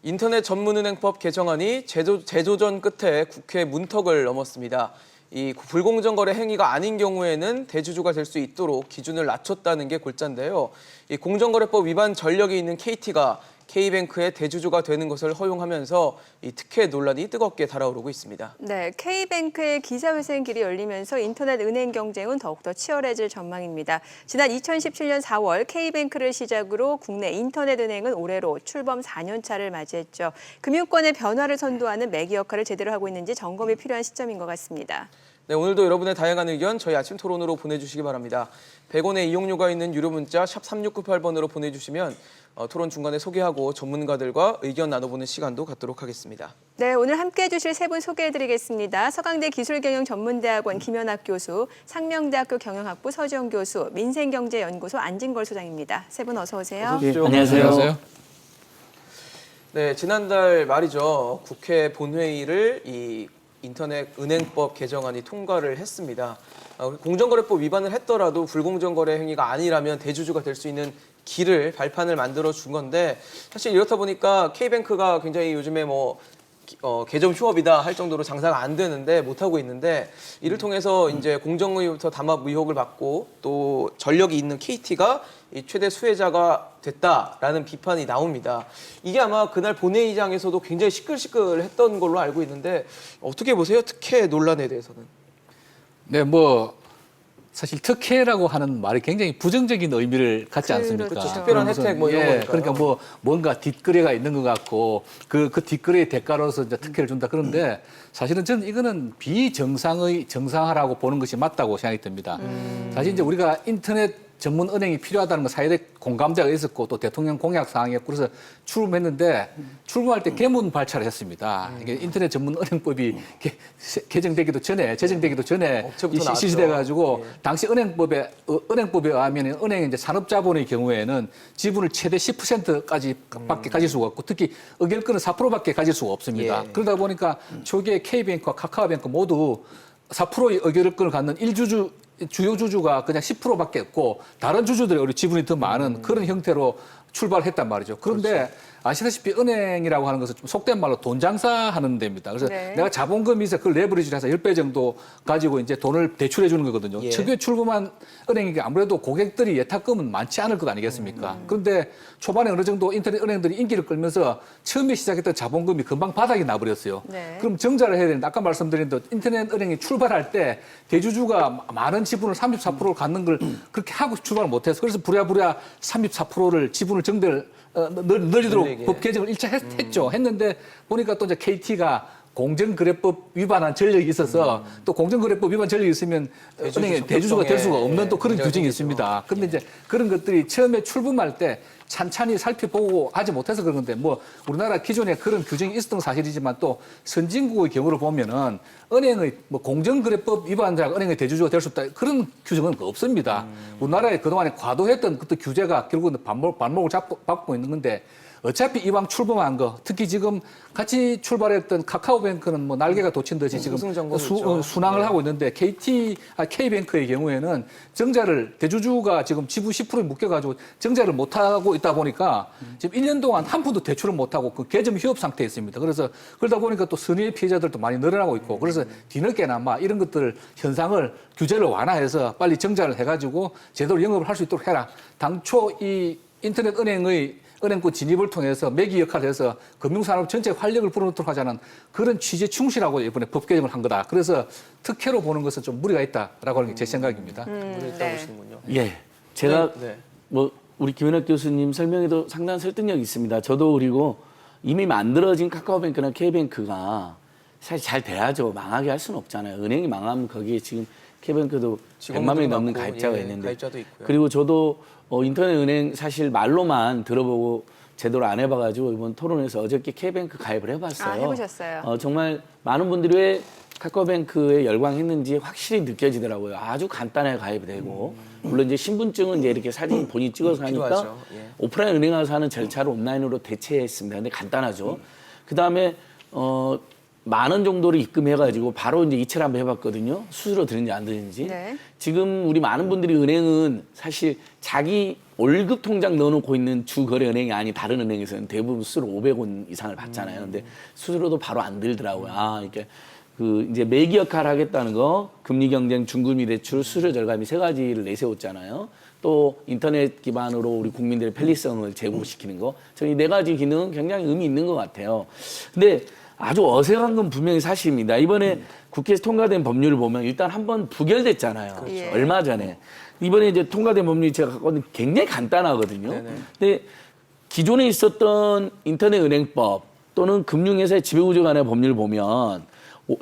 인터넷 전문은행법 개정안이 재조정 끝에 국회 문턱을 넘었습니다. 이 불공정 거래 행위가 아닌 경우에는 대주주가 될 수 있도록 기준을 낮췄다는 게 골자인데요. 이 공정거래법 위반 전력이 있는 KT가 K뱅크의 대주주가 되는 것을 허용하면서 이 특혜 논란이 뜨겁게 달아오르고 있습니다. 네, K뱅크의 기사회생 길이 열리면서 인터넷 은행 경쟁은 더욱더 치열해질 전망입니다. 지난 2017년 4월 K뱅크를 시작으로 국내 인터넷 은행은 올해로 출범 4년 차를 맞이했죠. 금융권의 변화를 선도하는 매개 역할을 제대로 하고 있는지 점검이 필요한 시점인 것 같습니다. 네, 오늘도 여러분의 다양한 의견 저희 아침 토론으로 보내주시기 바랍니다. 100원의 이용료가 있는 유료 문자 샵 3698번으로 보내주시면 토론 중간에 소개하고 전문가들과 의견 나눠보는 시간도 갖도록 하겠습니다. 네, 오늘 함께해 주실 세 분 소개해드리겠습니다. 서강대 기술경영전문대학원 김연학 교수, 상명대학교 경영학부 서지영 교수, 민생경제연구소 안진걸 소장입니다. 세 분 어서 오세요. 네, 안녕하세요. 네, 지난달 말이죠. 국회 본회의를 이 인터넷 은행법 개정안이 통과를 했습니다. 공정거래법 위반을 했더라도 불공정거래 행위가 아니라면 대주주가 될 수 있는 길을 발판을 만들어 준 건데 사실 이렇다 보니까 K뱅크가 굉장히 요즘에 개점 휴업이다 할 정도로 장사가 안 되는데 못 하고 있는데 이를 통해서 이제 공정의부터 담합 의혹을 받고 또 전력이 있는 KT가 이 최대 수혜자가 됐다라는 비판이 나옵니다. 이게 아마 그날 본회의장에서도 굉장히 시끌시끌했던 걸로 알고 있는데 어떻게 보세요? 특혜 논란에 대해서는. 네, 사실 특혜라고 하는 말이 굉장히 부정적인 의미를 갖지 않습니까? 그렇죠. 특별한 혜택 이런 거니까요. 그러니까 뭔가 뒷거래가 있는 것 같고 그 뒷거래의 대가로서 이제 특혜를 준다. 그런데 사실은 저는 이거는 비정상의 정상화라고 보는 것이 맞다고 생각이 듭니다. 사실 이제 우리가 인터넷 전문 은행이 필요하다는 건 사회적 공감대가 있었고 또 대통령 공약 사항이었고 그래서 출범했는데 출범할 때 개문 발차를 했습니다. 이게 인터넷 전문 은행법이 개정되기도 전에 제정되기도 전에 실시돼가지고 당시 은행법에 의하면 은행의 이제 산업자본의 경우에는 지분을 최대 10%까지 밖에 가질 수가 없고 특히 의결권은 4%밖에 가질 수가 없습니다. 그러다 보니까 초기에 K뱅크와 카카오뱅크 모두 4%의 의결권을 갖는 주요 주주가 그냥 10%밖에 없고 다른 주주들이 오히려 지분이 더 많은 그런 형태로 출발했단 말이죠. 그런데 그렇죠. 아시다시피 은행이라고 하는 것은 좀 속된 말로 돈 장사하는 데입니다. 그래서 내가 자본금이 있어 그걸 레버리지를 해서 10배 정도 가지고 이제 돈을 대출해 주는 거거든요. 초기에 출범한 은행이 아무래도 고객들이 예탁금은 많지 않을 것 아니겠습니까? 그런데 초반에 어느 정도 인터넷 은행들이 인기를 끌면서 처음에 시작했던 자본금이 금방 바닥이 나버렸어요. 그럼 정자를 해야 되는데 아까 말씀드린 대로 인터넷 은행이 출발할 때 대주주가 많은 지분을 34%를 갖는 걸 그렇게 하고 출발을 못해서 그래서 부랴부랴 34%를 지분을 늘리도록 법 개정을 1차 했죠. 했는데 보니까 또 이제 KT가 공정거래법 위반한 전력이 있어서 또 공정거래법 위반 전력이 있으면 은행의 대주주가 될 수가 없는 또 그런 규정이 있습니다. 그런데 이제 그런 것들이 처음에 출범할 때 찬찬히 살펴보고 하지 못해서 그런 건데 우리나라 기존에 그런 규정이 있었던 사실이지만 또 선진국의 경우를 보면은 은행의 공정거래법 위반자가 은행의 대주주가 될 수 없다 그런 규정은 없습니다. 우리나라에 그동안에 과도했던 그때 규제가 결국은 발목을 잡고 있는 건데 어차피 이왕 출범한 거 특히 지금 같이 출발했던 카카오뱅크는 날개가 돋친 듯이 지금 순항을 하고 있는데 K뱅크의 경우에는 정자를 대주주가 지금 지분 10%에 묶여가지고 정자를 못 하고 있다 보니까 지금 1년 동안 한 푼도 대출을 못 하고 그 개점 휴업 상태에 있습니다. 그래서 그러다 보니까 또 선의의 피해자들도 많이 늘어나고 있고 그래서 뒤늦게나마 이런 것들 현상을 규제를 완화해서 빨리 정자를 해가지고 제대로 영업을 할 수 있도록 해라. 당초 이 인터넷 은행권 진입을 통해서 매기 역할을 해서 금융산업 전체 활력을 불어넣도록 하자는 그런 취지에 충실하고 이번에 법 개정을 한 거다. 그래서 특혜로 보는 것은 좀 무리가 있다라고 하는 게 제 생각입니다. 무리가 있다고 보시는군요. 예, 제가 우리 김연학 교수님 설명에도 상당한 설득력이 있습니다. 저도 그리고 이미 만들어진 카카오뱅크나 K뱅크가 사실 잘 돼야죠. 망하게 할 수는 없잖아요. 은행이 망하면 거기에 지금 K뱅크도 100만 명이 넘는 가입자가 있는데 가입자도 있고요. 그리고 저도 인터넷 은행 사실 말로만 들어보고 제대로 안 해봐가지고 이번 토론에서 어저께 K뱅크 가입을 해봤어요. 해보셨어요? 정말 많은 분들이 왜 카카오뱅크에 열광했는지 확실히 느껴지더라고요. 아주 간단하게 가입이 되고 물론 이제 신분증은 이제 이렇게 사진 본인 찍어서 하니까 오프라인 은행 가서 하는 절차를 온라인으로 대체했습니다. 근데 간단하죠. 그 다음에 만 원 정도를 입금해가지고 바로 이제 이체를 한번 해봤거든요. 수수료 드는지 안 드는지. 네. 지금 우리 많은 분들이 은행은 사실 자기 월급 통장 넣어놓고 있는 주거래은행이 아닌 다른 은행에서는 대부분 수수료 500원 이상을 받잖아요. 근데 수수료도 바로 안 들더라고요. 아, 이렇게 그 이제 매기 역할을 하겠다는 거, 금리 경쟁, 중금리 대출, 수수료 절감이 세 가지를 내세웠잖아요. 또 인터넷 기반으로 우리 국민들의 편리성을 제고시키는 거. 저는 이 네 가지 기능은 굉장히 의미 있는 것 같아요. 근데 아주 어색한 건 분명히 사실입니다. 이번에 국회에서 통과된 법률을 보면 일단 한번 부결됐잖아요. 그렇죠. 예. 얼마 전에. 이번에 이제 통과된 법률이 제가 갖고 있는 굉장히 간단하거든요. 네네. 근데 기존에 있었던 인터넷 은행법 또는 금융회사의 지배구조 간의 법률을 보면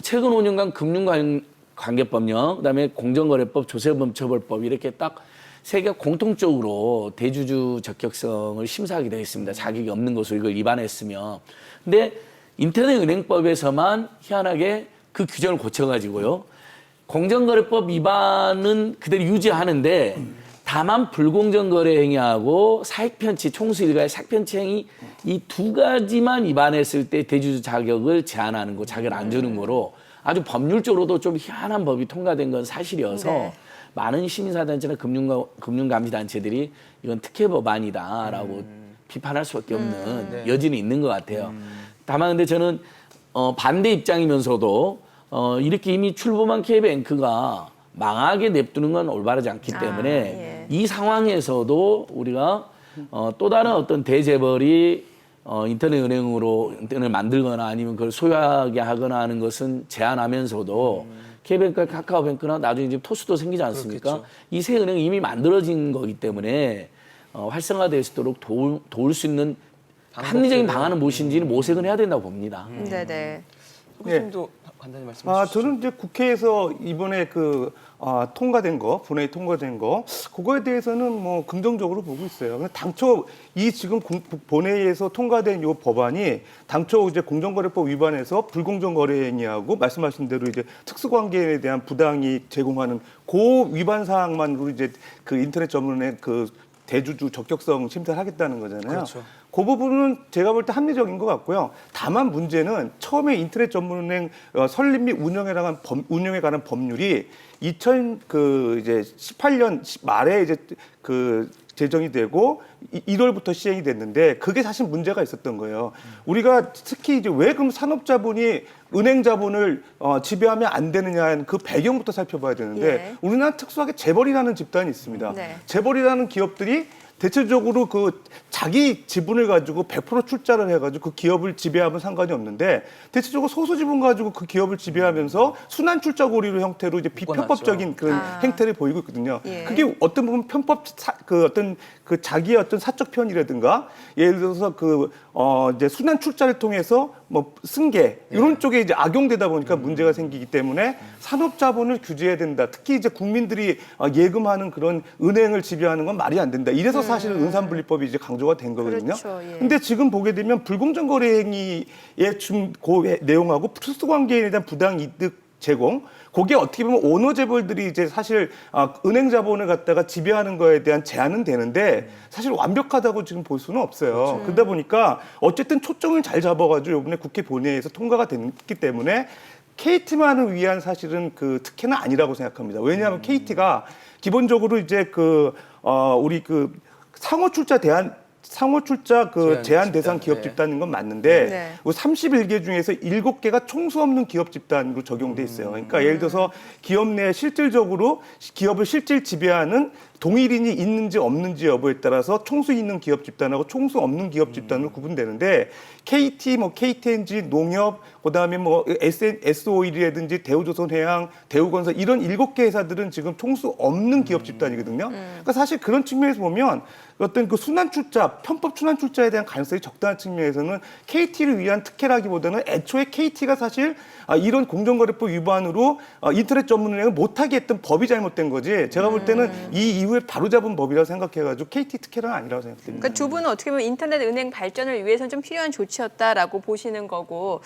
최근 5년간 금융관계법령, 그다음에 공정거래법, 조세범처벌법 이렇게 딱 세 개가 공통적으로 대주주 적격성을 심사하게 되어 있습니다. 자격이 없는 것으로 이걸 위반했으면. 근데 인터넷 은행법에서만 희한하게 그 규정을 고쳐가지고요. 공정거래법 위반은 그대로 유지하는데 다만 불공정거래 행위하고 사익편취, 총수 일가의 사익편취 행위 이 두 가지만 위반했을 때 대주주 자격을 제한하는 거, 자격을 안 주는 거로 아주 법률적으로도 좀 희한한 법이 통과된 건 사실이어서 네. 많은 시민사단체나 금융감시단체들이 이건 특혜 법안이다라고 비판할 수밖에 없는 여지는 있는 것 같아요. 다만 근데 저는 반대 입장이면서도 이렇게 이미 출범한 K뱅크가 망하게 냅두는 건 올바르지 않기 때문에 예. 이 상황에서도 우리가 또 다른 어떤 대재벌이 인터넷 은행으로 은행을 만들거나 아니면 그걸 소유하게 하거나 하는 것은 제한하면서도 K뱅크나 카카오뱅크나 나중에 지금 토스도 생기지 않습니까? 그렇겠죠. 이 세 은행이 이미 만들어진 거기 때문에 활성화될 수 있도록 도울 수 있는 합리적인 방안은 무엇인지는 모색은 해야 된다고 봅니다. 네네. 교수님도 간단히 말씀해 주시죠. 저는 이제 국회에서 이번에 통과된 거, 본회의 통과된 거, 그거에 대해서는 뭐 긍정적으로 보고 있어요. 근데 당초 이 지금 본회의에서 통과된 이 법안이 당초 이제 공정거래법 위반해서 불공정거래 행위하고 말씀하신 대로 이제 특수관계에 대한 부당이 제공하는 그 위반 사항만으로 이제 그 인터넷 전문의 그 대주주 적격성 심사를 하겠다는 거잖아요. 그렇죠. 그 부분은 제가 볼 때 합리적인 것 같고요. 다만 문제는 처음에 인터넷 전문은행 설립 및 운영에 관한 법률이 2018년 말에 이제 제정이 되고 1월부터 시행이 됐는데 그게 사실 문제가 있었던 거예요. 우리가 특히 이제 왜 그럼 산업자본이 은행 자본을 지배하면 안 되느냐는 그 배경부터 살펴봐야 되는데 예. 우리나라 특수하게 재벌이라는 집단이 있습니다. 네. 재벌이라는 기업들이 대체적으로 그 자기 지분을 가지고 100% 출자를 해가지고 그 기업을 지배하면 상관이 없는데 대체적으로 소수 지분 가지고 그 기업을 지배하면서 순환 출자 고리로 형태로 이제 비편법적인 그런 행태를 보이고 있거든요. 예. 그게 어떤 부분 편법 그 자기의 어떤 사적 편이라든가 예를 들어서 이제 순환 출자를 통해서 뭐 승계 이런 쪽에 이제 악용되다 보니까 문제가 생기기 때문에 산업 자본을 규제해야 된다. 특히 이제 국민들이 예금하는 그런 은행을 지배하는 건 말이 안 된다. 이래서 사실은 은산분리법이 이제 강조가 된 거거든요. 그렇죠, 예. 근데 지금 보게 되면 불공정 거래 행위의 좀 그 내용하고 특수관계에 대한 부당 이득 제공, 그게 어떻게 보면 오너 재벌들이 이제 사실 은행 자본을 갖다가 지배하는 거에 대한 제한은 되는데 사실 완벽하다고 지금 볼 수는 없어요. 그렇죠. 그러다 보니까 어쨌든 초점을 잘 잡아가지고 이번에 국회 본회의에서 통과가 됐기 때문에 KT만을 위한 사실은 그 특혜는 아니라고 생각합니다. 왜냐하면 KT가 기본적으로 이제 우리 상호 출자 제한 대상 기업 집단인 건 맞는데 네. 31개 중에서 7개가 총수 없는 기업 집단으로 적용돼 있어요. 그러니까 예를 들어서 기업 내에 실질적으로 기업을 실질 지배하는 동일인이 있는지 없는지 여부에 따라서 총수 있는 기업 집단하고 총수 없는 기업 집단으로 구분되는데 KT, KTNG, 농협, 그다음에 S-오일이라든지 대우조선해양, 대우건설 이런 7개 회사들은 지금 총수 없는 기업 집단이거든요. 그러니까 사실 그런 측면에서 보면 어떤 그 순환 출자, 편법 순환 출자에 대한 가능성이 적다는 측면에서는 KT를 위한 특혜라기보다는 애초에 KT가 사실 이런 공정거래법 위반으로 인터넷 전문은행을 못하게 했던 법이 잘못된 거지. 제가 볼 때는 이 이후에 바로잡은 법이라고 생각해가지고 KT 특혜는 아니라고 생각됩니다. 그러니까 두 분은 어떻게 보면 인터넷 은행 발전을 위해서는 좀 필요한 조치였다라고 보시는 거고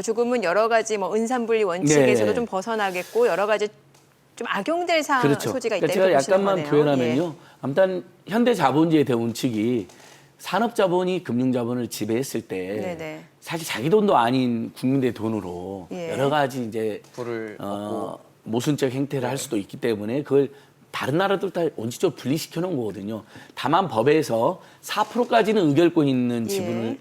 조금은 여러 가지 뭐 은산분리 원칙에서도 네. 좀 벗어나겠고 여러 가지 좀 악용될 그렇죠. 소지가 있다 그러니까 제가 이렇게 보시는 약간만 거네요. 표현하면요. 아무튼 현대 자본주의 대원칙이 산업자본이 금융자본을 지배했을 때 네네. 사실 자기 돈도 아닌 국민의 돈으로 예. 여러 가지 이제 부를 모순적 행태를 할 수도 있기 때문에 그걸 다른 나라들 다 원칙적으로 분리시켜 놓은 거거든요. 다만 법에서 4%까지는 의결권 있는 지분을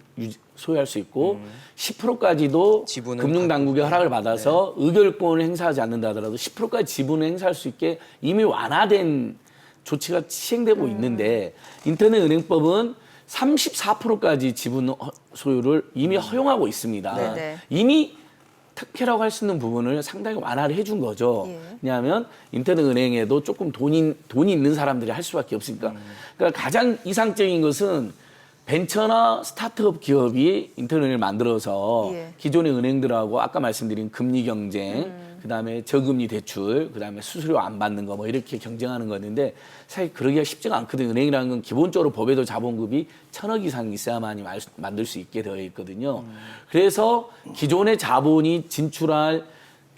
소유할 수 있고 10%까지도 지분은 금융당국의 허락을 받아서 의결권을 행사하지 않는다 하더라도 10%까지 지분을 행사할 수 있게 이미 완화된 조치가 시행되고 있는데 인터넷은행법은 34%까지 지분 소유를 이미 허용하고 있습니다. 네네. 이미 특혜라고 할 수 있는 부분을 상당히 완화를 해준 거죠. 예. 왜냐하면 인터넷 은행에도 조금 돈이 있는 사람들이 할 수밖에 없으니까. 그러니까 가장 이상적인 것은 벤처나 스타트업 기업이 인터넷 은행을 만들어서 예. 기존의 은행들하고 아까 말씀드린 금리 경쟁, 그다음에 저금리 대출, 그다음에 수수료 안 받는 거 뭐 이렇게 경쟁하는 거였는데 사실 그러기가 쉽지가 않거든요. 은행이라는 건 기본적으로 법에도 자본급이 1,000억 이상 있어야만이 만들 수 있게 되어 있거든요. 그래서 기존의 자본이 진출할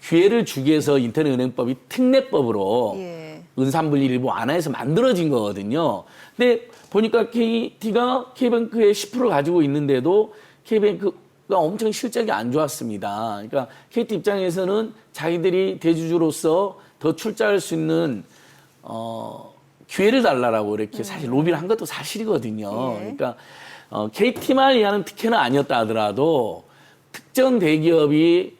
기회를 주기 위해서 인터넷 은행법이 특례법으로 예. 은산분리 일부 완화해서 만들어진 거거든요. 근데 보니까 KT가 K뱅크의 10% 가지고 있는데도 K뱅크가 엄청 실적이 안 좋았습니다. 그러니까 KT 입장에서는 자기들이 대주주로서 더 출자할 수 있는 기회를 달라라고 이렇게 사실 로비를 한 것도 사실이거든요. 예. 그러니까 KT만 의하는 특혜는 아니었다 하더라도 특정 대기업이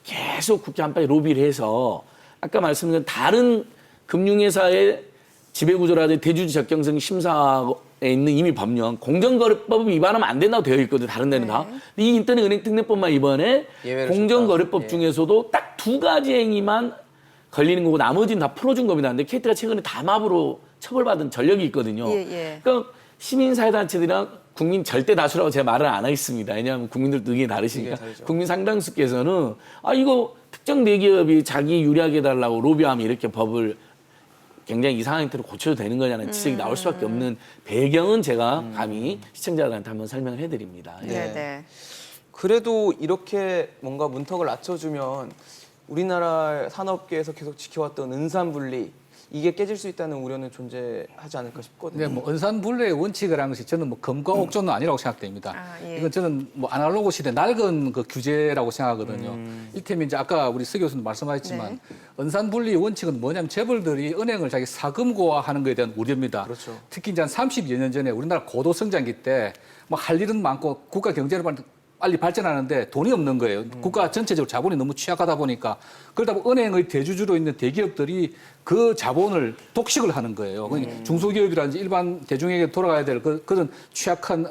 계속 국회 안팎에 로비를 해서 아까 말씀드린 다른 금융회사의 지배구조라든지 대주주 적격성 심사에 있는 이미 법령 공정거래법 위반하면 안 된다고 되어 있거든요. 다른 데는 다. 근데 이 인터넷 은행 특례법만 이번에 예외를 공정거래법 줬다. 예. 중에서도 딱 2가지 행위만 걸리는 거고 나머지는 다 풀어준 겁니다. 근데 KT가 최근에 담합으로 처벌받은 전력이 있거든요. 예, 예. 그러니까 시민사회단체들이랑 국민 절대 다수라고 제가 말을 안 하겠습니다. 왜냐하면 국민들도 의견이 다르시니까. 의견이 다르죠. 국민 상당수께서는 이거 특정 대기업이 자기 유리하게 해달라고 로비하면 이렇게 법을 굉장히 이상한 형태로 고쳐도 되는 거냐는 지적이 나올 수밖에 없는 배경은 제가 감히 시청자들한테 한번 설명을 해드립니다. 예. 네네. 그래도 이렇게 뭔가 문턱을 낮춰주면 우리나라 산업계에서 계속 지켜왔던 은산분리 이게 깨질 수 있다는 우려는 존재하지 않을까 싶거든요. 네, 뭐 은산분리의 원칙이라는 것이 저는 뭐 금과 옥조는 아니라고 생각됩니다. 예. 이건 저는 뭐 아날로그 시대 낡은 그 규제라고 생각하거든요. 이태면 이제 아까 우리 서 교수님 말씀하셨지만 은산분리의 원칙은 뭐냐면 재벌들이 은행을 자기 사금고화하는 것에 대한 우려입니다. 그렇죠. 특히 이제 한 30여 년 전에 우리나라 고도 성장기 때 뭐 할 일은 많고 국가 경제를 빨리 발전하는데 돈이 없는 거예요. 국가 전체적으로 자본이 너무 취약하다 보니까 그러다 보니 은행의 대주주로 있는 대기업들이 그 자본을 독식을 하는 거예요. 중소기업이라든지 일반 대중에게 돌아가야 될 그런 취약한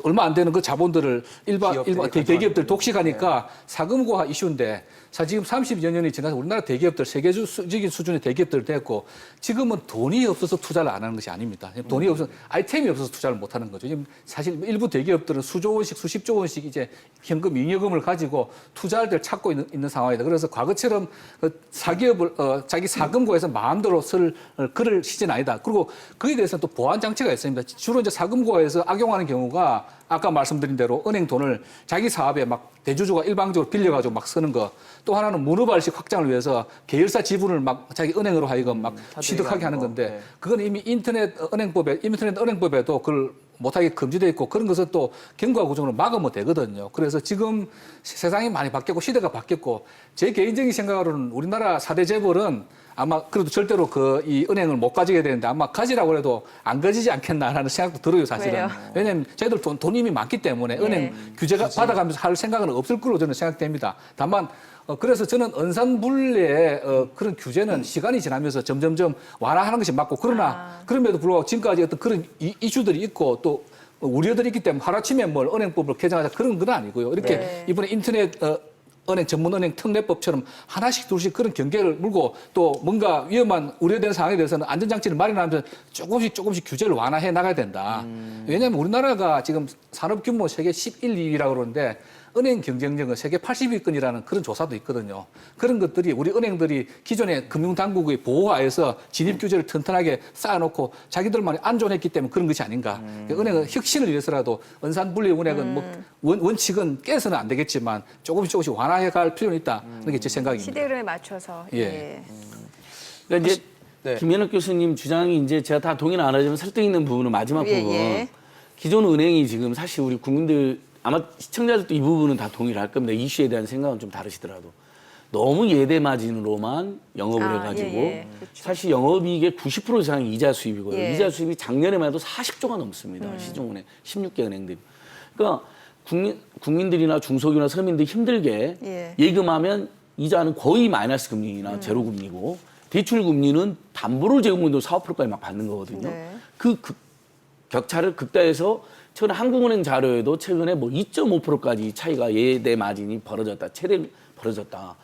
얼마 안 되는 그 자본들을 일반 대기업들 독식하니까 사금고화 이슈인데 사실 지금 30여 년이 지나서 우리나라 대기업들 세계적인 수준의 대기업들 됐고 지금은 돈이 없어서 투자를 안 하는 것이 아닙니다. 돈이 없어서 아이템이 없어서 투자를 못 하는 거죠. 지금 사실 일부 대기업들은 수조 원씩 수십조 원씩 이제 현금 잉여금을 가지고 투자할 데를 찾고 있는 상황이다. 그래서 과거처럼 사기업을 자기 사금고에서 마음대로 쓸 그럴 시즌 아니다. 그리고 그에 대해서는 또 보완 장치가 있습니다. 주로 이제 사금고에서 악용하는 경우가 아까 말씀드린 대로 은행 돈을 자기 사업에 막 대주주가 일방적으로 빌려가지고 막 쓰는 거. 또 하나는 문어발식 확장을 위해서 계열사 지분을 막 자기 은행으로 하여금 막 취득하게 하는 건데 네. 그건 이미 인터넷 은행법에도 그걸 못하게 금지되어 있고 그런 것은 또 경과 구조로 막으면 되거든요. 그래서 지금 세상이 많이 바뀌었고 시대가 바뀌었고 제 개인적인 생각으로는 우리나라 4대 재벌은 아마 그래도 절대로 이 은행을 못 가지게 되는데 아마 가지라고 해도 안 가지지 않겠나라는 생각도 들어요, 사실은. 왜요? 왜냐하면 저희들 돈 이미 많기 때문에 은행 규제가 받아가면서 할 생각은 없을 거로 저는 생각됩니다. 다만 그래서 저는 은산분리의 그런 규제는 시간이 지나면서 점점점 완화하는 것이 맞고 그러나 그럼에도 불구하고 지금까지 어떤 그런 이슈들이 있고 또 우려들이 있기 때문에 하루아침에 뭘 은행법을 개정하자 그런 건 아니고요. 이렇게 이번에 인터넷 은행 전문은행 특례법처럼 하나씩 둘씩 그런 경계를 물고 또 뭔가 위험한 우려되는 상황에 대해서는 안전장치를 마련하면서 조금씩 규제를 완화해 나가야 된다. 왜냐하면 우리나라가 지금 산업 규모 세계 11, 2위라고 그러는데 은행 경쟁력은 세계 80위권이라는 그런 조사도 있거든요. 그런 것들이 우리 은행들이 기존의 금융당국의 보호하에서 진입규제를 튼튼하게 쌓아놓고 자기들만이 안전했기 때문에 그런 것이 아닌가. 은행은 혁신을 위해서라도 은산분리 은행은 뭐 원칙은 깨서는 안 되겠지만 조금씩 완화해 갈 필요는 있다. 그런 게 제 생각입니다. 시대 흐름에 맞춰서. 예. 그러니까 이제 네. 김현욱 교수님 주장이 이제 제가 다 동의는 안 하지만 설득 있는 부분은 마지막 예, 부분. 예. 기존 은행이 지금 사실 우리 국민들 아마 시청자들도 이 부분은 다 동의를 할 겁니다. 이슈에 대한 생각은 좀 다르시더라도 너무 예대 마진으로만 영업을 해가지고 그렇죠. 사실 영업이익의 90% 이상이 이자 수입이고요. 예. 이자 수입이 작년에만 해도 40조가 넘습니다. 시중은행 16개 은행들이. 그러니까 국민들이나 중소기업이나 서민들이 힘들게 예. 예금하면 이자는 거의 마이너스 금리나 제로 금리고 대출 금리는 담보를 제공해도 4~5%까지 막 받는 거거든요. 네. 그 격차를 극대화해서 최근에 한국은행 자료에도 최근에 뭐 2.5%까지 차이가 예대 마진이 벌어졌다. 최대 벌어졌다.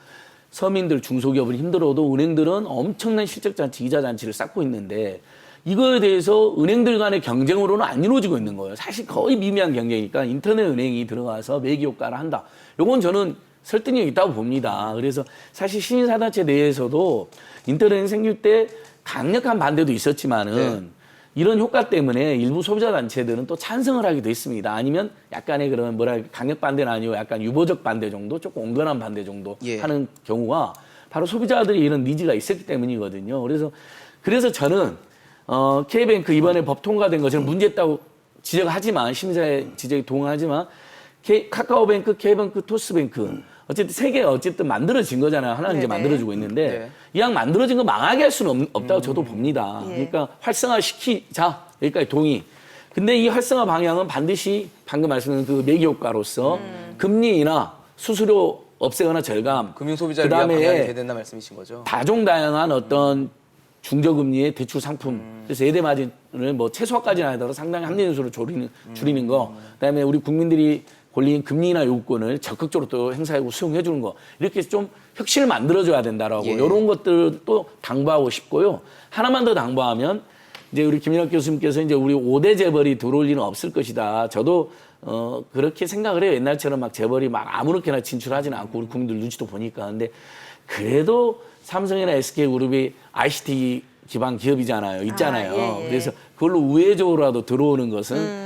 서민들, 중소기업은 힘들어도 은행들은 엄청난 실적잔치, 이자잔치를 쌓고 있는데 이거에 대해서 은행들 간의 경쟁으로는 안 이루어지고 있는 거예요. 사실 거의 미미한 경쟁이니까 인터넷 은행이 들어가서 매기효과를 한다. 요건 저는 설득력이 있다고 봅니다. 그래서 사실 시민사단체 내에서도 인터넷 은행 생길 때 강력한 반대도 있었지만은 이런 효과 때문에 일부 소비자 단체들은 또 찬성을 하기도 했습니다. 아니면 약간의 그런 강력 반대는 아니고 약간 유보적 반대 정도, 조금 온건한 반대 정도 예. 하는 경우가 바로 소비자들이 이런 니즈가 있었기 때문이거든요. 그래서 저는 K뱅크 이번에 법 통과된 거 저는 문제있다고 지적하지만 시민사회 지적에 동의하지만 카카오뱅크, K뱅크, 토스뱅크 어쨌든 세 개가 어쨌든 만들어진 거잖아요. 하나는 이제 네네. 만들어지고 있는데 네. 이왕 만들어진 거 망하게 할 수는 없다고 저도 봅니다. 예. 그러니까 활성화시키자 여기까지 동의. 근데 이 활성화 방향은 반드시 방금 말씀드린 그 매기 효과로서 금리 인하, 수수료 없애거나 절감, 금융 소비자를 위한 방향이 돼야 된다 말씀이신 거죠. 다종다양한 어떤 중저금리의 대출 상품, 그래서 예대 마진을 뭐 최소화까지는 하더라도 상당히 합리 요소를 줄이는 거, 그다음에 우리 국민들이 권리인 금리 인하 요구권을 적극적으로 또 행사하고 수용해 주는 거, 이렇게 좀 혁신을 만들어줘야 된다라고 예. 이런 것들도 당부하고 싶고요. 하나만 더 당부하면 이제 우리 김연학 교수님께서 이제 우리 5대 재벌이 들어올 일은 없을 것이다. 저도 그렇게 생각을 해요. 옛날처럼 막 재벌이 막 아무렇게나 진출하지는 않고 우리 국민들 눈치도 보니까. 근데 그래도 삼성이나 SK그룹이 ICT 기반 기업이잖아요. 있잖아요. 예, 예. 그래서 그걸로 우회적으로라도 들어오는 것은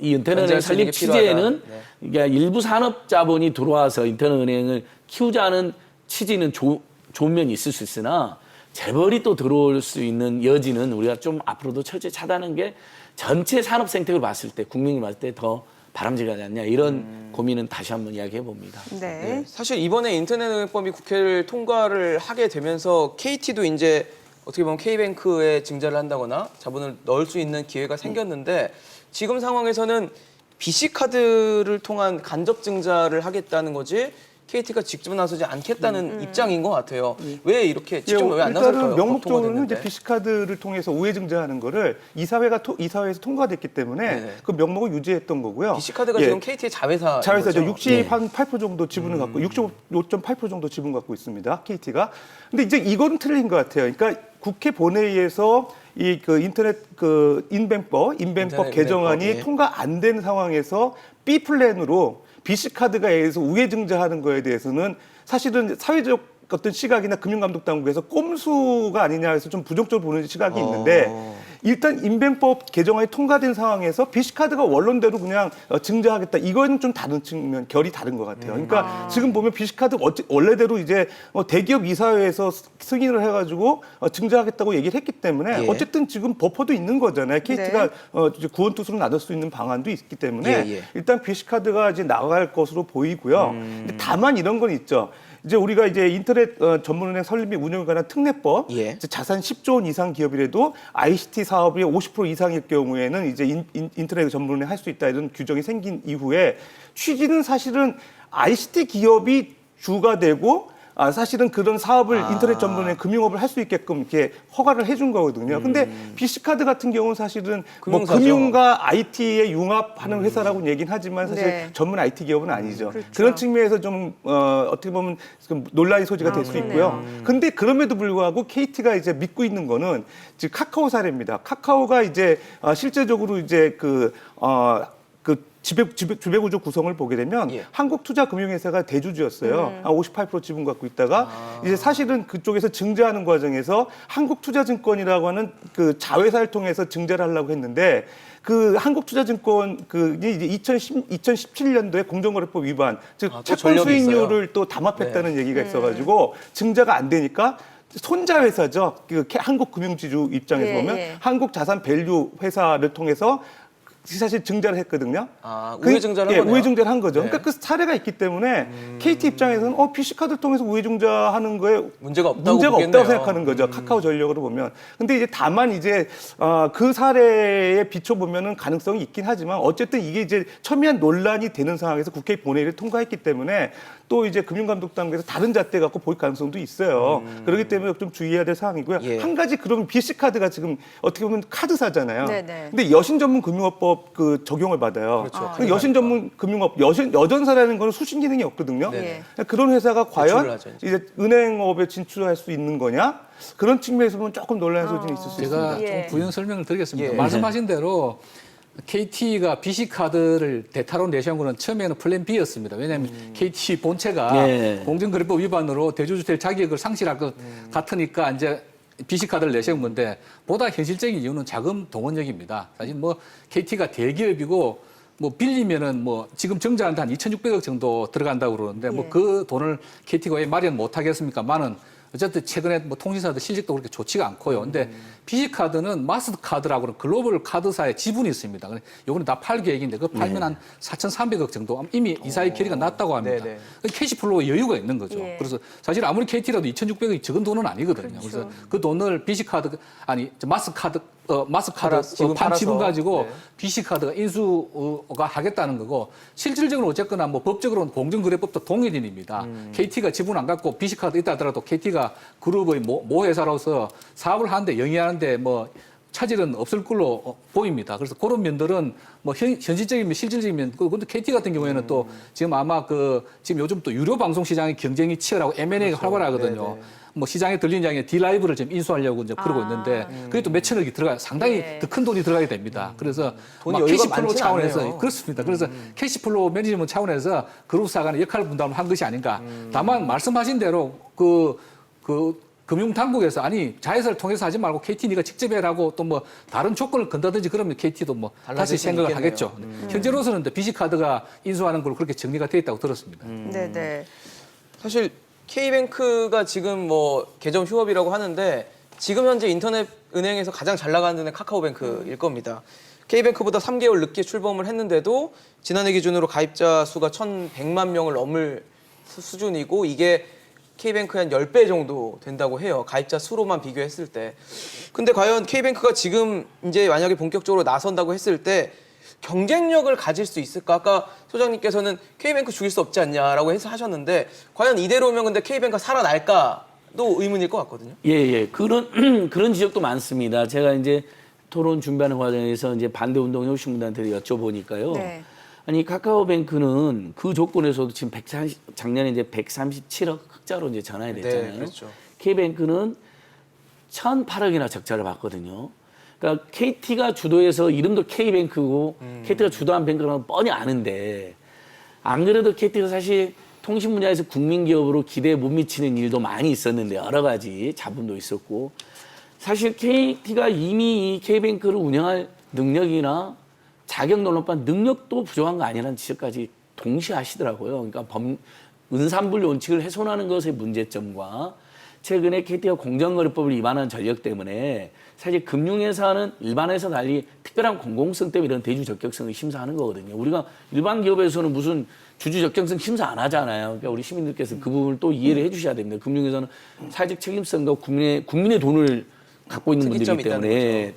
이 인터넷은행 설립 취지에는 그러니까 일부 산업 자본이 들어와서 인터넷은행을 키우자는 취지는 좋은 면이 있을 수 있으나 재벌이 또 들어올 수 있는 여지는 우리가 좀 앞으로도 철저히 차단하는 게 전체 산업 생태를 봤을 때 국민이 봤을 때 더 바람직하지 않냐 이런 고민은 다시 한번 이야기해 봅니다. 네. 사실 이번에 인터넷은행법이 국회를 통과를 하게 되면서 KT도 이제 어떻게 보면 K뱅크에 증자를 한다거나 자본을 넣을 수 있는 기회가 생겼는데 지금 상황에서는 BC카드를 통한 간접 증자를 하겠다는 거지 KT가 직접 나서지 않겠다는 입장인 것 같아요. 왜 이렇게 직접 왜 안 나설까요? 일단은 명목적으로는 이제 통과됐는데. BC카드를 통해서 우회 증자하는 거를 이사회에서 통과됐기 때문에 네네. 그 명목을 유지했던 거고요. BC카드가 예. 지금 KT의 자회사. 자회사죠. 68% 정도 지분을 갖고 65.8% 정도 지분 갖고 있습니다. KT가. 근데 이제 이건 틀린 것 같아요. 그러니까 국회 본회의에서 이 그 인터넷 그 인벤법 인터넷 개정안이 인벤법, 예. 통과 안 된 상황에서 B 플랜으로 BC카드가 의해서 우회 증자하는 거에 대해서는 사실은 사회적 어떤 시각이나 금융감독당국에서 꼼수가 아니냐 해서 좀 부정적으로 보는 시각이 있는데 일단 인벤법 개정안이 통과된 상황에서 BC카드가 원론대로 그냥 증자하겠다. 이건 좀 다른 측면, 결이 다른 것 같아요. 그러니까 지금 보면 BC카드 원래대로 이제 대기업 이사회에서 승인을 해가지고 증자하겠다고 얘기를 했기 때문에 예. 어쨌든 지금 버퍼도 있는 거잖아요. KT가 네. 이제 구원투수로 나설 수 있는 방안도 있기 때문에 예. 일단 BC카드가 이제 나갈 것으로 보이고요. 근데 다만 이런 건 있죠. 이제 우리가 이제 인터넷 전문은행 설립 및 운영에 관한 특례법, 예. 이제 자산 10조 원 이상 기업이라도 ICT 사업이 50% 이상일 경우에는 이제 인터넷 전문은행 할 수 있다 이런 규정이 생긴 이후에 취지는 사실은 ICT 기업이 주가 되고 사실은 그런 사업을 인터넷 전문의 금융업을 할 수 있게끔 이렇게 허가를 해준 거거든요. 근데 BC카드 같은 경우는 사실은 뭐 금융사죠. 금융과 IT에 융합하는 회사라고는 얘기는 하지만 사실 네. 전문 IT 기업은 아니죠. 그렇죠. 그런 측면에서 좀 어떻게 보면 좀 논란의 소지가 될 수 있고요. 근데 그럼에도 불구하고 KT가 이제 믿고 있는 거는 지금 카카오 사례입니다. 카카오가 이제 실제적으로 이제 그 지배구조 구성을 보게 되면 예. 한국투자금융회사가 대주주였어요. 한 58% 지분 갖고 있다가 이제 사실은 그쪽에서 증자하는 과정에서 한국투자증권이라고 하는 그 자회사를 통해서 증자를 하려고 했는데 그 한국투자증권 이제 2017년도에 공정거래법 위반, 즉 또 채권 전력이 수익률을 있어요. 또 담합했다는 얘기가 있어가지고 증자가 안 되니까 손자회사죠. 그 한국금융지주 입장에서 예, 보면 예. 한국자산밸류 회사를 통해서 사실 증자를 했거든요. 아, 우회 증자를 한 거네요. 우회 증자를 한 거죠. 네. 그러니까 그 사례가 있기 때문에 KT 입장에서는 BC카드를 통해서 우회 증자하는 거에 문제가 없다고 문제가 보겠네요. 없다고 생각하는 거죠. 카카오 전력으로 보면. 근데 이제 다만 이제 그 사례에 비춰 보면은 가능성이 있긴 하지만 어쨌든 이게 이제 첨예한 논란이 되는 상황에서 국회 본회의를 통과했기 때문에 또 이제 금융감독단에서 다른 잣대 갖고 볼 가능성도 있어요. 그렇기 때문에 좀 주의해야 될 사항이고요. 예. 한 가지 그러면 BC카드가 지금 어떻게 보면 카드사잖아요. 네네. 근데 여신 전문 금융업법 그 적용을 받아요. 그렇죠. 그 여신 전문 금융업 여전사라는 거는 수신 기능이 없거든요. 네. 그런 회사가 대출을 과연 하죠, 이제. 이제 은행업에 진출할 수 있는 거냐? 그런 측면에서 보면 조금 논란의 소지는 있을 수 있습니다. 제가 예. 좀 부연 설명을 드리겠습니다. 예. 말씀하신 대로 KT가 BC카드를 대타로 내세운 거는 처음에는 플랜 B였습니다. 왜냐하면 KT 본체가 예. 공정거래법 위반으로 대주주될 자격을 상실할 것 같으니까 이제 BC카드를 내세운 건데 보다 현실적인 이유는 자금 동원력입니다. 사실 뭐 KT가 대기업이고 뭐 빌리면은 뭐 지금 정자한테 한 2,600억 정도 들어간다고 그러는데 뭐 예. 그 돈을 KT가 왜 마련 못 하겠습니까만은 어쨌든 최근에 뭐 통신사들 실적도 그렇게 좋지가 않고요. 근데 BC카드는 마스터카드라고 하는 글로벌 카드사의 지분이 있습니다. 요거는 다 팔 계획인데 그 팔면 한 4,300억 정도 이미 이사의 결의가 났다고 합니다. 네네. 캐시플로우 여유가 있는 거죠. 예. 그래서 사실 아무리 KT라도 2,600억이 적은 돈은 아니거든요. 그렇죠. 그래서 그 돈을 BC카드 아니 마스카드 지분 판 지분 팔아서. 가지고 네. BC카드가 인수가 하겠다는 거고 실질적으로 어쨌거나 뭐 법적으로는 공정거래법도 동일인입니다. KT가 지분 안 갖고 BC카드 있다 하더라도 KT가 그룹의 모 회사로서 사업을 하는데 영위하는데 뭐 차질은 없을 걸로 보입니다. 그래서 그런 면들은 뭐 현실적이면 실질적인 면, 근데 KT 같은 경우에는 또 지금 아마 지금 요즘 또 유료 방송 시장의 경쟁이 치열하고 M&A가 활발하거든요. 네네. 뭐 시장에 들린 장에 D-라이브를 지금 인수하려고 이제 그러고 있는데 그게 또 몇천억이 들어가 상당히 예. 더 큰 돈이 들어가게 됩니다. 그래서 돈이 막 여유가 캐시플로우 많지는 차원에서 않네요. 그렇습니다. 그래서 캐시플로우 매니지먼트 차원에서 그룹사 간의 역할 분담을 한 것이 아닌가. 다만 말씀하신 대로 그 금융 당국에서 아니 자회사를 통해서 하지 말고 KT 네가 직접 해라고 또 뭐 다른 조건을 건다든지 그러면 KT도 뭐 달라질 다시 수는 생각을 있겠네요. 하겠죠. 현재로서는 BC카드가 인수하는 걸로 그렇게 정리가 돼 있다고 들었습니다. 네네. 사실 K뱅크가 지금 뭐 계정 휴업이라고 하는데 지금 현재 인터넷 은행에서 가장 잘 나가는 데는 카카오뱅크일 겁니다. K뱅크보다 3개월 늦게 출범을 했는데도 지난해 기준으로 가입자 수가 1,100만 명을 넘을 수준이고 이게 K뱅크의 한 10배 정도 된다고 해요. 가입자 수로만 비교했을 때. 근데 과연 K뱅크가 지금 이제 만약에 본격적으로 나선다고 했을 때 경쟁력을 가질 수 있을까? 아까 소장님께서는 K뱅크 죽일 수 없지 않냐라고 해서 하셨는데 과연 이대로면 근데 K뱅크가 살아날까도 의문일 것 같거든요. 예. 그런 지적도 많습니다. 제가 이제 토론 준비하는 과정에서 이제 반대 운동 효신분들한테 여쭤보니까요. 네. 아니 카카오뱅크는 그 조건에서도 지금 작년에 이제 137억 흑자로 이제 전환이 됐잖아요. 네, 그렇죠. K뱅크는 1,008억이나 적자를 봤거든요. 그러니까 KT가 주도해서 이름도 K뱅크고 KT가 주도한 뱅크라는 건 뻔히 아는데 안 그래도 KT가 사실 통신 분야에서 국민기업으로 기대에 못 미치는 일도 많이 있었는데 여러 가지 자본도 있었고 사실 KT가 이미 이 K뱅크를 운영할 능력이나 자격 논란판 능력도 부족한 거 아니라는 지적까지 동시에 하시더라고요. 그러니까 은산분류 원칙을 훼손하는 것의 문제점과 최근에 KT가 공정거래법을 위반한 전력 때문에 사실 금융회사는 일반회사 달리 특별한 공공성 때문에 이런 대주 적격성을 심사하는 거거든요. 우리가 일반 기업에서는 무슨 주주 적격성 심사 안 하잖아요. 그러니까 우리 시민들께서 그 부분을 또 이해를 해주셔야 됩니다. 금융회사는 사회적 책임성과 국민의 돈을 갖고 있는 특이점이 분들이기 있다는 때문에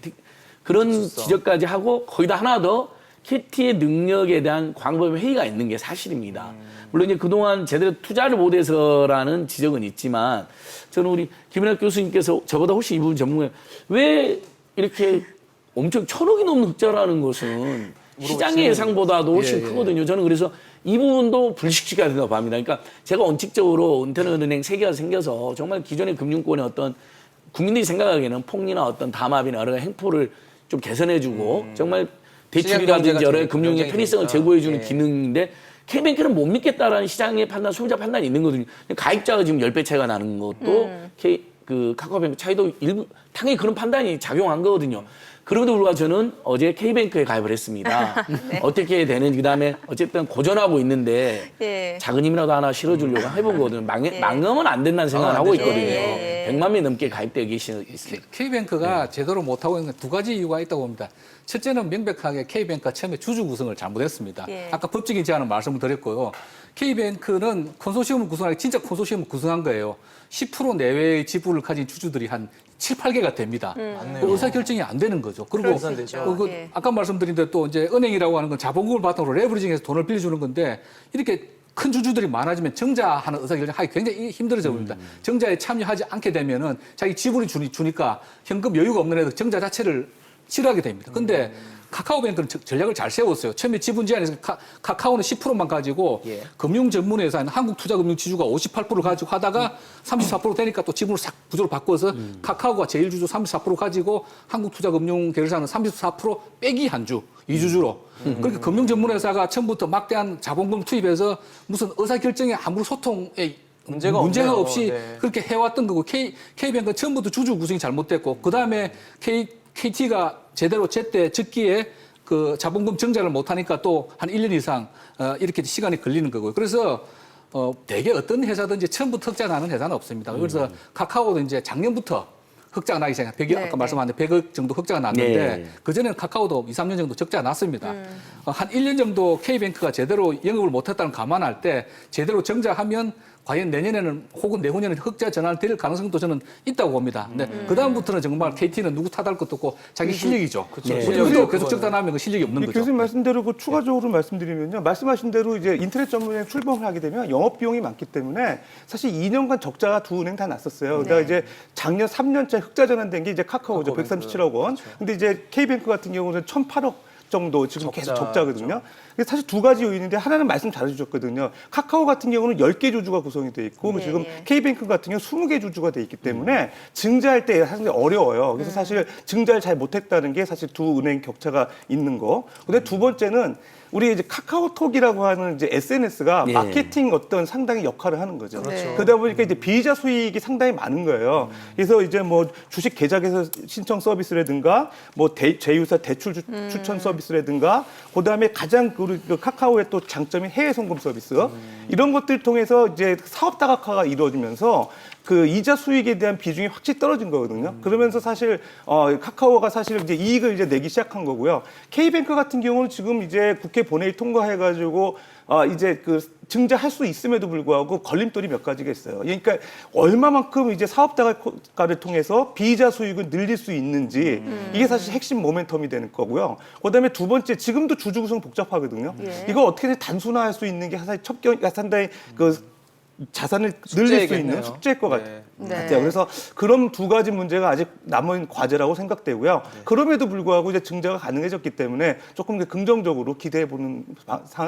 그런 지적까지 하고 거기다 하나 더 KT의 능력에 대한 광범위 회의가 있는 게 사실입니다. 물론 이제 그동안 제대로 투자를 못해서라는 지적은 있지만 저는 우리 김은학 교수님께서 저보다 훨씬 이 부분 전문가예요. 왜 이렇게 엄청 1,000억이 넘는 흑자라는 것은 시장의 예상보다도 훨씬 크거든요. 저는 그래서 이 부분도 불식시켜야 된다고 봅니다. 그러니까 제가 원칙적으로 인터넷은행 세계가 생겨서 정말 기존의 금융권의 어떤 국민들이 생각하기에는 폭리나 어떤 담합이나 여러 가지 행포를 좀 개선해주고 정말 대출이라든지 여러 금융의 편의성을 제고해주는 기능인데 K뱅크는 못 믿겠다라는 시장의 판단, 소비자 판단이 있는 거거든요. 가입자가 지금 10배 차이가 나는 것도 카카오뱅크 차이도 일부 당연히 그런 판단이 작용한 거거든요. 그럼에도 불구하고 저는 어제 K뱅크에 가입을 했습니다. 네. 어떻게 되는지 그다음에 어쨌든 고전하고 있는데 예. 작은 힘이라도 하나 실어주려고 해본 거거든요. 망하면 안 된다는 생각을 하고 있거든요. 100만 명이 넘게 가입되어 계시습니다. K뱅크가 제대로 못하고 있는 두 가지 이유가 있다고 봅니다. 첫째는 명백하게 K뱅크가 처음에 주주 구성을 잘못했습니다. 예. 아까 법적인 제한은 말씀을 드렸고요. K뱅크는 컨소시엄을 구성하기 진짜 컨소시엄을 구성한 거예요. 10% 내외의 지분을 가진 주주들이 한 7, 8개가 됩니다. 그 의사결정이 안 되는 거죠. 그리고 그럴 수 있죠. 예. 아까 말씀드린 대로 또 이제 은행이라고 하는 건 자본금을 바탕으로 레버리징해서 돈을 빌려주는 건데 이렇게 큰 주주들이 많아지면 정자하는 의사결정하기 굉장히 힘들어져 버립니다. 정자에 참여하지 않게 되면은 자기 지분이 주니까 현금 여유가 없는 애들 정자 자체를 싫어하게 됩니다. 근데 카카오뱅크는 전략을 잘 세웠어요. 처음에 지분 제한에서 카카오는 10%만 가지고 예. 금융 전문회사인 한국투자금융지주가 58%를 가지고 하다가 34% 되니까 또 지분을 싹 구조를 바꿔서 카카오가 제일주주 34% 가지고 한국투자금융계열사는 34% 빼기 한 주, 2주주로. 그러니까 금융 전문회사가 처음부터 막대한 자본금 투입해서 무슨 의사결정에 아무 소통에 문제가 문제가 없네요. 없이 네. 그렇게 해왔던 거고 K뱅크는 처음부터 주주 구성이 잘못됐고 그다음에 KT가 제대로 제때 적기에 그 자본금 증자를 못하니까 또 한 1년 이상 이렇게 시간이 걸리는 거고요. 그래서 대개 어떤 회사든지 처음부터 흑자 나는 회사는 없습니다. 그래서 카카오도 이제 작년부터 흑자가 나기 시작한 100억, 네, 아까 말씀하신 100억 정도 흑자가 났는데 네. 그전에는 카카오도 2, 3년 정도 적자가 났습니다. 한 1년 정도 K뱅크가 제대로 영업을 못했다는 감안할 때 제대로 정자하면 과연 내년에는 혹은 내후년에는 흑자 전환될 가능성도 저는 있다고 봅니다. 근데 그다음부터는 정말 KT는 누구 탓할 것도 없고 자기 실력이죠. 네. 우리도 계속 적자 나면 그 실력이 없는 거죠. 교수님 말씀대로 그 추가적으로 말씀드리면요. 말씀하신 대로 이제 인터넷 전문에 출범을 하게 되면 영업 비용이 많기 때문에 사실 2년간 적자가 두 은행 다 났었어요. 그러다가 이제 작년 3년째 흑자 전환된 게 이제 카카오죠. 카카오뱅크. 137억 원. 근데 이제 K뱅크 같은 경우는 1,008억 정도 지금 계속 적자거든요. 그래서 사실 두 가지 요인인데 하나는 말씀 잘해주셨거든요. 카카오 같은 경우는 10개 주주가 구성이 돼 있고 예, 지금 예. K뱅크 같은 경우 20개 주주가 돼 있기 때문에 증자할 때 상당히 어려워요. 그래서 사실 증자를 잘 못했다는 게 사실 두 은행 격차가 있는 거. 근데 두 번째는 우리 이제 카카오톡이라고 하는 이제 SNS가 예. 마케팅 어떤 상당히 역할을 하는 거죠. 그렇죠. 그러다 보니까 이제 비이자 수익이 상당히 많은 거예요. 그래서 이제 뭐 주식 계좌개설 신청 서비스라든가 뭐 제휴사 대출 추천 서비스라든가 그다음에 가장 그 카카오의 또 장점이 해외 송금 서비스 이런 것들 통해서 이제 사업 다각화가 이루어지면서 그 이자 수익에 대한 비중이 확실히 떨어진 거거든요. 그러면서 사실 카카오가 사실 이제 이익을 이제 내기 시작한 거고요. K뱅크 같은 경우는 지금 이제 국회 본회의 통과해가지고 이제 그 증자할 수 있음에도 불구하고 걸림돌이 몇 가지가 있어요. 그러니까 얼마만큼 이제 사업 다각화를 통해서 비이자 수익을 늘릴 수 있는지 이게 사실 핵심 모멘텀이 되는 거고요. 그다음에 두 번째 지금도 주주 구성 복잡하거든요. 예. 이거 어떻게 단순화할 수 있는 게 상당히 그 자산을 늘릴 수 있는 숙제이겠네요. 숙제일 것 네. 같아요. 그래서 그런 두 가지 문제가 아직 남은 과제라고 생각되고요. 그럼에도 불구하고 이제 증자가 가능해졌기 때문에 조금 더 긍정적으로 기대해보는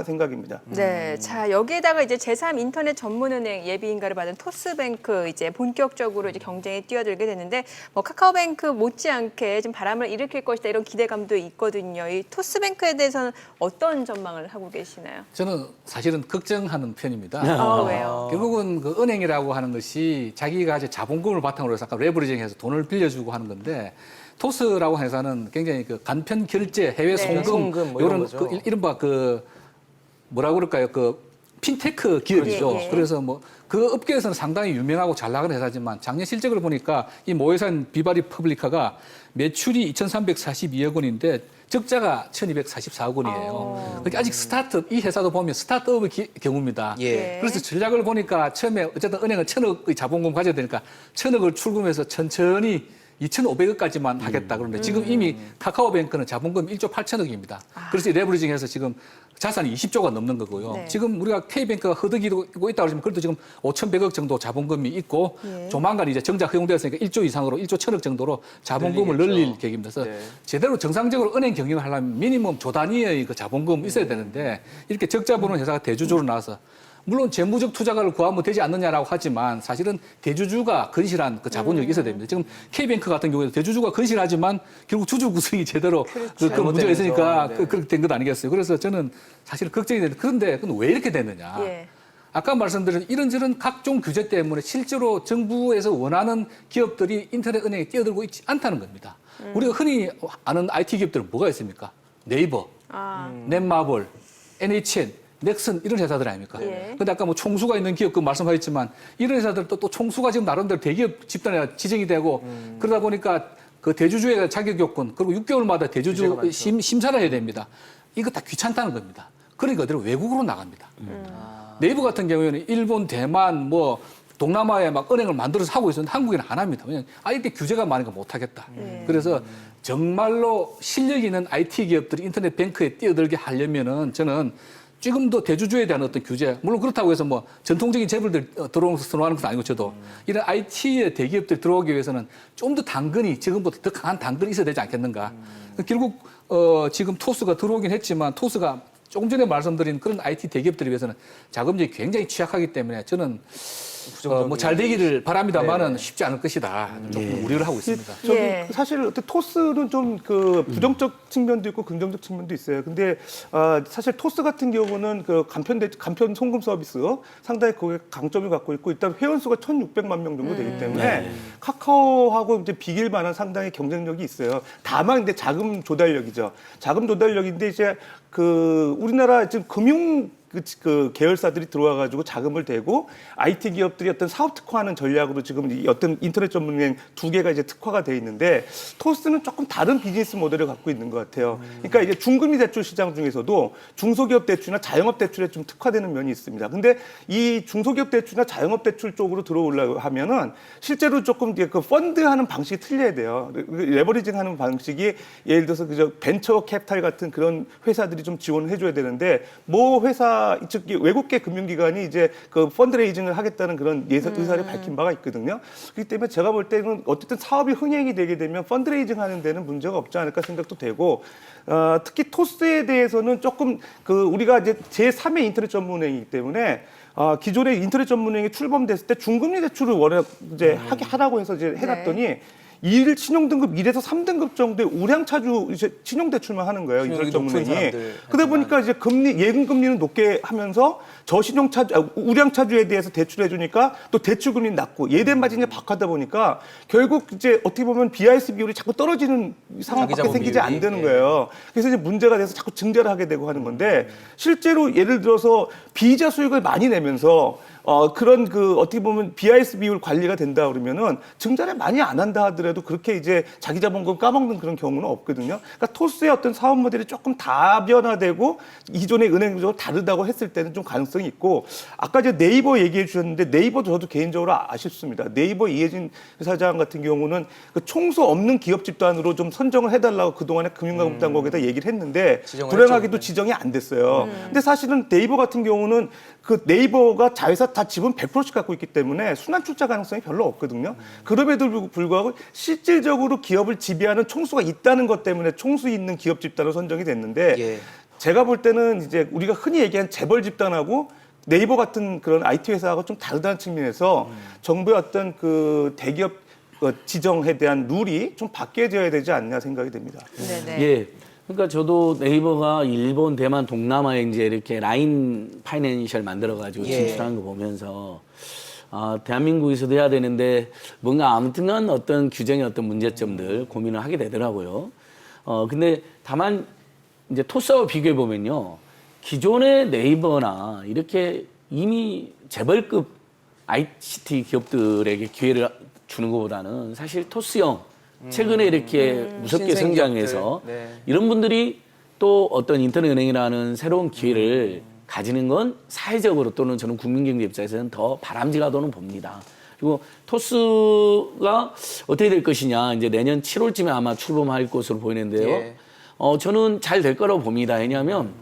생각입니다. 네, 자 여기에다가 이제 제3 인터넷 전문은행 예비인가를 받은 토스뱅크 이제 본격적으로 이제 경쟁에 뛰어들게 됐는데 뭐 카카오뱅크 못지않게 좀 바람을 일으킬 것이다 이런 기대감도 있거든요. 이 토스뱅크에 대해서는 어떤 전망을 하고 계시나요? 저는 사실은 걱정하는 편입니다. 왜요? 결국은 그 은행이라고 하는 것이 자기가 이제 자본금을 바탕으로 해서 아까 레버리징해서 돈을 빌려주고 하는 건데 토스라고 하는 회사는 굉장히 그 간편 결제, 해외 네. 송금 뭐 이런 이런 거죠. 그 이른바 그 뭐라 그럴까요? 그 핀테크 기업이죠. 예, 예. 그래서 뭐 그 업계에서는 상당히 유명하고 잘 나가는 회사지만 작년 실적을 보니까 이 모회사인 비바리 퍼블리카가 매출이 2,342억 원인데 적자가 1,244억 원이에요. 그러니까 아직 스타트업, 이 회사도 보면 스타트업의 경우입니다. 예. 그래서 전략을 보니까 처음에 어쨌든 은행은 1,000억의 자본금 가져야 되니까 1,000억을 출금해서 천천히 2,500억까지만 하겠다. 그런데 지금 이미 카카오뱅크는 자본금 1조 8천억입니다. 그래서 레버리징해서 지금 자산이 20조가 넘는 거고요. 네. 지금 우리가 K뱅크가 허덕이고 있다고 하지만 그래도 지금 5,100억 정도 자본금이 있고 예. 조만간 이제 정자 허용되었으니까 1조 이상으로 1조 1천억 정도로 자본금을 늘리겠죠. 늘릴 계획입니다. 그래서 네. 제대로 정상적으로 은행 경영을 하려면 미니멈 조 단위의 그 자본금이 있어야 되는데 이렇게 적자 보는 회사가 대주주로 나와서 물론 재무적 투자가를 구하면 되지 않느냐라고 하지만 사실은 대주주가 건실한 그 자본력이 있어야 됩니다. 지금 K뱅크 같은 경우에도 대주주가 건실하지만 결국 주주 구성이 제대로 그 문제가 있으니까 네. 그렇게 된 것 아니겠어요. 그래서 저는 사실 걱정이 되는데 그런데 그건 왜 이렇게 됐느냐. 예. 아까 말씀드린 이런저런 각종 규제 때문에 실제로 정부에서 원하는 기업들이 인터넷 은행에 뛰어들고 있지 않다는 겁니다. 우리가 흔히 아는 IT 기업들은 뭐가 있습니까? 네이버, 아, 넷마블, NHN 넥슨 이런 회사들 아닙니까? 예. 근데 아까 뭐 총수가 있는 기업 그 말씀하셨지만 이런 회사들도 또 총수가 지금 나름대로 대기업 집단에 지정이 되고 그러다 보니까 그 대주주의 자격 요건 그리고 6개월마다 규제가 대주주 많죠. 심사를 해야 됩니다. 이거 다 귀찮다는 겁니다. 그러니까 그대로 외국으로 나갑니다. 네이버 같은 경우에는 일본, 대만, 뭐 동남아에 막 은행을 만들어서 하고 있었는데 한국에는 안 합니다. 왜냐하면 이렇게 규제가 많으니까 못 하겠다. 그래서 정말로 실력 있는 IT 기업들이 인터넷 뱅크에 뛰어들게 하려면은 저는 지금도 대주주에 대한 어떤 규제, 물론 그렇다고 해서 뭐 전통적인 재벌들 들어오는 거 선호하는 것은 아니고 저도 이런 IT의 대기업들이 들어오기 위해서는 좀 더 당근이 지금보다 더 강한 당근이 있어야 되지 않겠는가. 결국 지금 토스가 들어오긴 했지만 토스가 조금 전에 말씀드린 그런 IT 대기업들에 비해서는 자금력이 굉장히 취약하기 때문에 저는 뭐 잘 되기를 바랍니다만은 쉽지 않을 것이다. 조금 우려를 하고 있습니다. 저기 예. 사실 어떤 토스는 좀 그 부정적 측면도 있고 긍정적 측면도 있어요. 근데 사실 토스 같은 경우는 그 간편 송금 서비스 상당히 그게 강점을 갖고 있고 일단 회원 수가 1,600만 명 정도 되기 때문에 카카오하고 이제 비길 만한 상당히 경쟁력이 있어요. 다만 이제 자금 조달력이죠. 자금 조달력인데 이제 그 우리나라 지금 그 계열사들이 들어와가지고 자금을 대고 IT 기업들이 어떤 사업 특화하는 전략으로 지금 이 어떤 인터넷 전문은행 2개가 이제 특화가 돼 있는데 토스는 조금 다른 비즈니스 모델을 갖고 있는 것 같아요. 그러니까 이게 중금리 대출 시장 중에서도 중소기업 대출이나 자영업 대출에 좀 특화되는 면이 있습니다. 근데 이 중소기업 대출이나 자영업 대출 쪽으로 들어오려고 하면은 실제로 조금 이제 그 펀드하는 방식이 틀려야 돼요. 레버리징하는 방식이 예를 들어서 그저 벤처 캐피탈 같은 그런 회사들이 좀 지원을 해줘야 되는데 뭐 회사 즉 외국계 금융기관이 이제 그 펀드레이징을 하겠다는 그런 의사를 밝힌 바가 있거든요. 그렇기 때문에 제가 볼 때는 어쨌든 사업이 흥행이 되게 되면 펀드레이징 하는 데는 문제가 없지 않을까 생각도 되고 특히 토스에 대해서는 조금 그 우리가 이제 제3의 인터넷 전문은행이기 때문에 기존의 인터넷 전문은행이 출범됐을 때 중금리 대출을 워낙 이제 하라고 해서 이제 해놨더니 신용등급 1에서 3등급 정도의 우량차주 이제 신용대출만 하는 거예요. 인터넷 전문은행이. 그러다 보니까 이제 예금금리는 높게 하면서 우량차주에 대해서 대출해 주니까 또 대출금리는 낮고 예대 마진이 박하다 보니까 결국 이제 어떻게 보면 BIS 비율이 자꾸 떨어지는 상황밖에 생기지 안 되는 거예요. 그래서 이제 문제가 돼서 자꾸 증자를 하게 되고 하는 건데 실제로 예를 들어서 비이자 수익을 많이 내면서 그런 그 어떻게 보면 BIS 비율 관리가 된다 그러면은 증자를 많이 안 한다 하더라도 그렇게 이제 자기 자본금 까먹는 그런 경우는 없거든요. 그러니까 토스의 어떤 사업 모델이 조금 다변화되고 기존의 은행 구조가 다르다고 했을 때는 좀 가능성이 있고 아까 이제 네이버 얘기해 주셨는데 네이버도 저도 개인적으로 아쉽습니다. 네이버 이혜진 사장 같은 경우는 그 총수 없는 기업 집단으로 좀 선정을 해달라고 그동안에 금융감독당국에다 얘기를 했는데 불행하게도 지정이 안 됐어요. 근데 사실은 네이버 같은 경우는 그 네이버가 자회사 다 지분 100%씩 갖고 있기 때문에 순환 출자 가능성이 별로 없거든요. 그럼에도 불구하고 실질적으로 기업을 지배하는 총수가 있다는 것 때문에 총수 있는 기업 집단으로 선정이 됐는데 제가 볼 때는 이제 우리가 흔히 얘기한 재벌 집단하고 네이버 같은 그런 IT 회사하고 좀 다르다는 측면에서 정부의 어떤 그 대기업 지정에 대한 룰이 좀 바뀌어져야 되지 않나 생각이 됩니다. 네네. 예. 그러니까 저도 네이버가 일본, 대만, 동남아에 이제 이렇게 라인 파이낸셜 만들어가지고 진출한 거 보면서 대한민국에서도 해야 되는데 뭔가 아무튼간 어떤 규정의 어떤 문제점들 고민을 하게 되더라고요. 근데 다만 이제 토스하고 비교해 보면요. 기존의 네이버나 이렇게 이미 재벌급 ICT 기업들에게 기회를 주는 것보다는 사실 토스형 최근에 이렇게 무섭게 성장해서 이런 분들이 또 어떤 인터넷 은행이라는 새로운 기회를 가지는 건 사회적으로 또는 저는 국민경제 입장에서는 더 바람직하다고는 봅니다. 그리고 토스가 어떻게 될 것이냐 이제 내년 7월쯤에 아마 출범할 것으로 보이는데요. 저는 잘 될 거라고 봅니다. 왜냐하면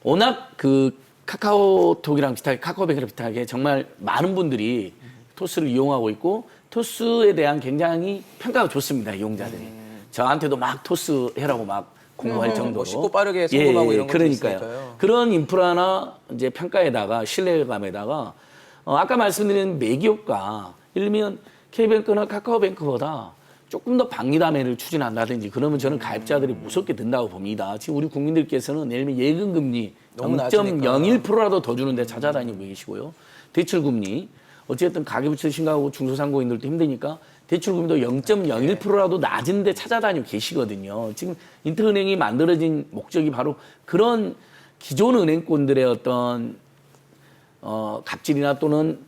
워낙 그 카카오톡이랑 비슷하게 카카오뱅크랑 비슷하게 정말 많은 분들이 토스를 이용하고 있고 토스에 대한 굉장히 평가가 좋습니다. 이용자들이. 저한테도 막 토스 해라고 막 공부할 정도로. 뭐 쉽고 빠르게 송금하고 이런 것도 그러니까요. 있으니까요. 그런 인프라나 이제 평가에다가 신뢰감에다가 아까 말씀드린 매기업가 예를 들면 K뱅크나 카카오뱅크보다 조금 더 방리담회를 추진한다든지 그러면 저는 가입자들이 무섭게 든다고 봅니다. 지금 우리 국민들께서는 예를 들면 예금금리 너무 0.01%라도 더 주는데 찾아다니고 계시고요. 대출금리 어쨌든 가계부채 심각하고 중소상공인들도 힘드니까 대출금리도 0.01%라도 낮은데 찾아다니고 계시거든요. 지금 인터은행이 만들어진 목적이 바로 그런 기존 은행권들의 어떤 갑질이나 또는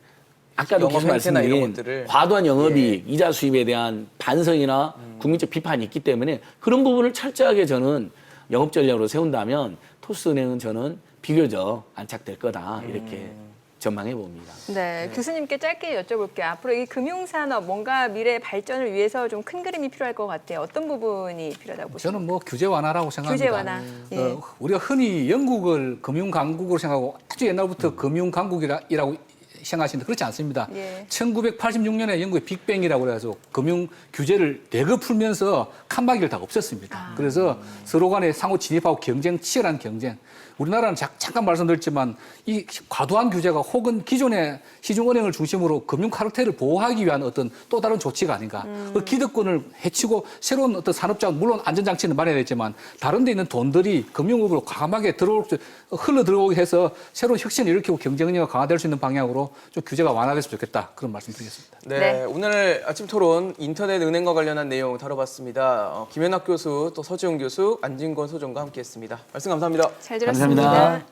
아까도 영업 계속 행태나 이런 말씀드린 것들을. 과도한 영업이익, 이자 수입에 대한 반성이나 국민적 비판이 있기 때문에 그런 부분을 철저하게 저는 영업 전략으로 세운다면 토스은행은 저는 비교적 안착될 거다 이렇게 전망해 봅니다. 네, 교수님께 짧게 여쭤볼게요. 앞으로 이 금융산업 뭔가 미래 발전을 위해서 좀 큰 그림이 필요할 것 같아요. 어떤 부분이 필요하다고 보십니까? 저는 뭐 규제 완화라고 생각합니다. 규제 완화. 예. 우리가 흔히 영국을 금융 강국으로 생각하고 아주 옛날부터 금융 강국이라고 생각하시는데 그렇지 않습니다. 예. 1986년에 영국의 빅뱅이라고 해서 금융 규제를 대거 풀면서 칸막이를 다 없앴습니다. 그래서 서로 간에 상호 진입하고 치열한 경쟁. 우리나라는 잠깐 말씀드렸지만 이 과도한 규제가 혹은 기존의 시중은행을 중심으로 금융 카르텔을 보호하기 위한 어떤 또 다른 조치가 아닌가. 그 기득권을 해치고 새로운 어떤 산업자원, 물론 안전장치는 마련했지만 다른 데 있는 돈들이 금융업으로 과감하게 흘러 들어오게 해서 새로운 혁신을 일으키고 경쟁력이 강화될 수 있는 방향으로 좀 규제가 완화됐으면 좋겠다. 그런 말씀 드리겠습니다. 네, 네. 오늘 아침 토론 인터넷 은행과 관련한 내용 다뤄봤습니다. 김현학 교수, 또 서지훈 교수, 안진권 소장과 함께했습니다. 말씀 감사합니다. 잘 들었습니다. 감사합니다.